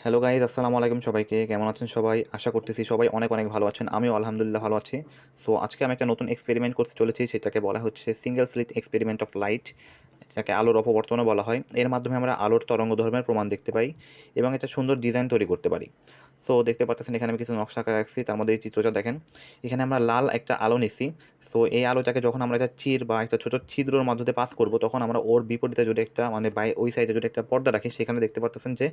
Hello guys, আসসালামু আলাইকুম সবাইকে। কেমন আছেন সবাই? আশা করতেছি সবাই অনেক অনেক ভালো আছেন। আমিও আলহামদুলিল্লাহ ভালো আছি। সো আজকে আমি একটা নতুন এক্সপেরিমেন্ট করতে চলেছি, সেটাকে বলা হচ্ছে single slit experiment of light, যাকে আলোর অপবর্তনও বলা হয়। এর মাধ্যমে আমরা আলোর তরঙ্গধর্মের প্রমাণ দেখতে পাই এবং একটা সুন্দর ডিজাইন তৈরি করতে পারি। সো দেখতে পাচ্ছেন এখানে আমি কিছু নকশা আঁকা রাখছি, তার মধ্যে এই চিত্রটা দেখেন। এখানে আমরা লাল একটা আলো নিছি। সো এই আলোটাকে যখন আমরা একটা চির বা একটা ছোটো ছিদ্রর মাধ্যমে পাস করব, তখন আমরা ওর বিপরীতে যদি একটা ওই সাইডে যদি একটা পর্দা রাখি, সেখানে দেখতে পাচ্ছেন যে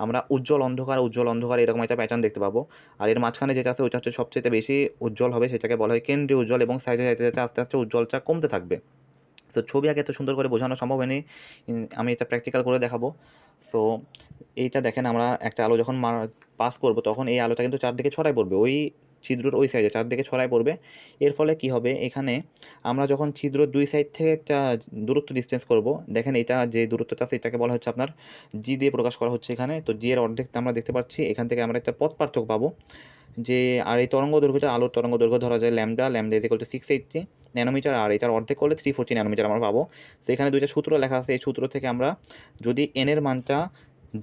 আমরা উজ্জ্বল অন্ধকার উজ্জ্বল অন্ধকার এরকম একটা প্যাটার্ন দেখতে পাবো। আর এর মাঝখানে যেটা আছে ওইটা হচ্ছে সবচেয়ে বেশি উজ্জ্বল হবে, সেটাকে বলা হয় কেন্দ্রীয় উজ্জ্বল, এবং সাইডে সাইডে যেতে আস্তে আস্তে উজ্জ্বলটা কমতে থাকবে। তো ছবি আগে এত সুন্দর করে বোঝানো সম্ভব হয়নি, আমি এটা প্র্যাকটিক্যাল করে দেখাবো। সো এইটা দেখেন, আমরা একটা আলো যখন পাস করব, তখন এই আলোটা কিন্তু চারদিকে ছড়াই পড়বে, ওই ছিদ্রর ওই সাইডে চারদিকে ছড়াই পড়বে। এর ফলে কি হবে, এখানে আমরা যখন ছিদ্রর দুই সাইড থেকে একটা দূরত্ব ডিস্টেন্স করব, দেখেন এটা যে দূরত্বটা আছে এটাকে বলা হচ্ছে আপনার জি দিয়ে প্রকাশ করা হচ্ছে এখানে। তো জি এর অর্ধেক আমরা দেখতে পাচ্ছি, এখান থেকে আমরা একটা পথ পার্থক্য পাবো যে, আর এই তরঙ্গ দৈর্ঘ্যটা আলোর তরঙ্গ দৈর্ঘ্য ধরা যায় lambda, lambda is equal to 680 nanometre, আর এটার অর্ধেক করলে 340 ন্যানোমিটার আমরা পাবো। তো এখানে দুইটা সূত্র লেখা আছে, এই সূত্র থেকে আমরা যদি এন এর মানটা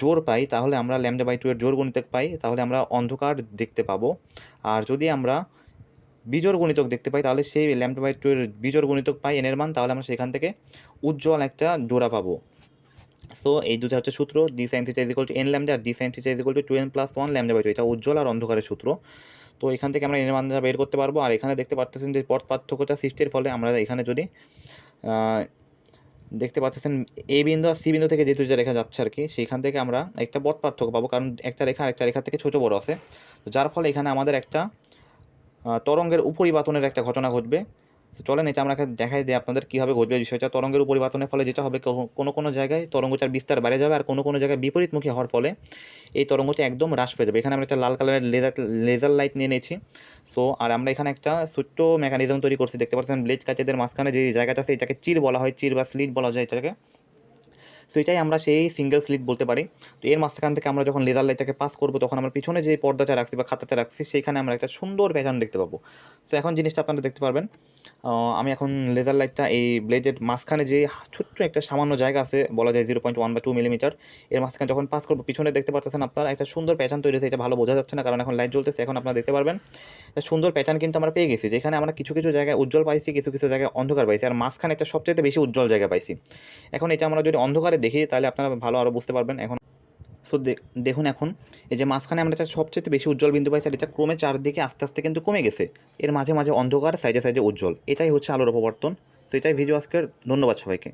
জোর পাই, তাহলে আমরা ল্যামডা বাই 2 এর জোর গুণিতক পাই, তাহলে আমরা অন্ধকার দেখতে পাবো। আর যদি আমরা বিজোড় গুণিতক দেখতে পাই, তাহলে সেই ল্যামডা বাই 2 এর বিজোড় গুণিতক পাই এন এর মান, তাহলে আমরা সেখান থেকে উজ্জ্বল একটা জোড়া পাবো। সো এই দুটো হচ্ছে সূত্র, D sine theta is equal to N lambda, আর D sine theta is equal to 2n + 1 lambda by 2, এটা উজ্জ্বল আর অন্ধকারের সূত্র। তো এখান থেকে আমরা এর মানটা বের করতে পারবো। আর এখানে দেখতে পাচ্ছেন যে পথ পার্থক্যটা সৃষ্টির ফলে আমরা এখানে যদি দেখতে পাচ্ছেন এ বিন্দু আর সি বিন্দু থেকে যে দুইটা রেখা যাচ্ছে আর কি, সেইখান থেকে আমরা একটা পথ পার্থক্য পাবো, কারণ একটা রেখা আরেকটা রেখা থেকে ছোট বড় আছে। তো যার ফলে এখানে আমাদের একটা তরঙ্গের উপরিবাতনের একটা ঘটনা ঘটবে। তো চলেন এটা আমরা দেখাই দিই আপনাদের কীভাবে ঘটবে বিষয়টা। তরঙ্গের উপরিবাতনের ফলে যেটা হবে, কোনো কোনো জায়গায় তরঙ্গটার বিস্তার বেড়ে যাবে, আর কোনো কোনো জায়গায় বিপরীতমুখী হওয়ার ফলে এই তরঙ্গটি একদম হ্রাস পেয়ে যাবে। এখানে আমরা একটা লাল কালারের লেজার লাইট নিয়ে নিয়েছি। সো আর আমরা এখানে একটা ছোট্ট মেকানিজম তৈরি করছি, দেখতে পাচ্ছেন ব্লেড কাচেদের মাঝখানে যে জায়গাটা আছে এটাকে চির বলা হয়, চির বা স্লিট বলা যায় এটাকে। সো এটাই আমরা সেই সিঙ্গেল স্লিট বলতে পারি। তো এর মাঝখান থেকে আমরা যখন লেজার লাইটটাকে পাস করবো, তখন আমরা পিছনে যে পর্দাটা রাখছি বা খাতাটা রাখছি, সেইখানে আমরা একটা সুন্দর প্যাটার্ন দেখতে পাবো। সো এখন জিনিসটা আপনারা দেখতে পারবেন। আমি এখন লেজার লাইটটা এই ব্লেডের মাঝখানে যে ছোট্ট একটা সামান্য জায়গা আছে, বলা যায় 0.1 বা 2 মিলিমিটার, এর মাঝখানে যখন পাস করবো, পিছনে দেখতে পাচ্ছেন আপনারা একটা সুন্দর প্যাটার্ন তৈরি হয়েছে। এটা ভালো বোঝা যাচ্ছে না কারণ এখন লাইট জ্বলতেছে, এখন আপনারা দেখতে পারবেন একটা সুন্দর প্যাটার্ন কিন্তু আমরা পেয়ে গেছি, যেখানে আমরা কিছু কিছু জায়গায় উজ্জ্বল পাইছি, কিছু কিছু জায়গায় অন্ধকার পাইছি, আর মাঝখানে একটা সবচেয়ে বেশি উজ্জ্বল জায়গা পাইছি। এখন এটা আমরা যদি অন্ধকারে দেখি, তাহলে আপনারা ভালো আরও বুঝতে পারবেন এখন। সো দেখুন এখন এই যে মাঝখানে আমরা একটা সবচেয়ে বেশি উজ্জ্বল বিন্দু পাইছি, আর এটা ক্রমে চারদিকে আস্তে আস্তে কিন্তু কমে গেছে। এর মাঝে মাঝে অন্ধকার, সাইডে সাইডে উজ্জ্বল, এটাই হচ্ছে আলোর অপবর্তন। তো এটাই ভিডিও আজকের। ধন্যবাদ সবাইকে।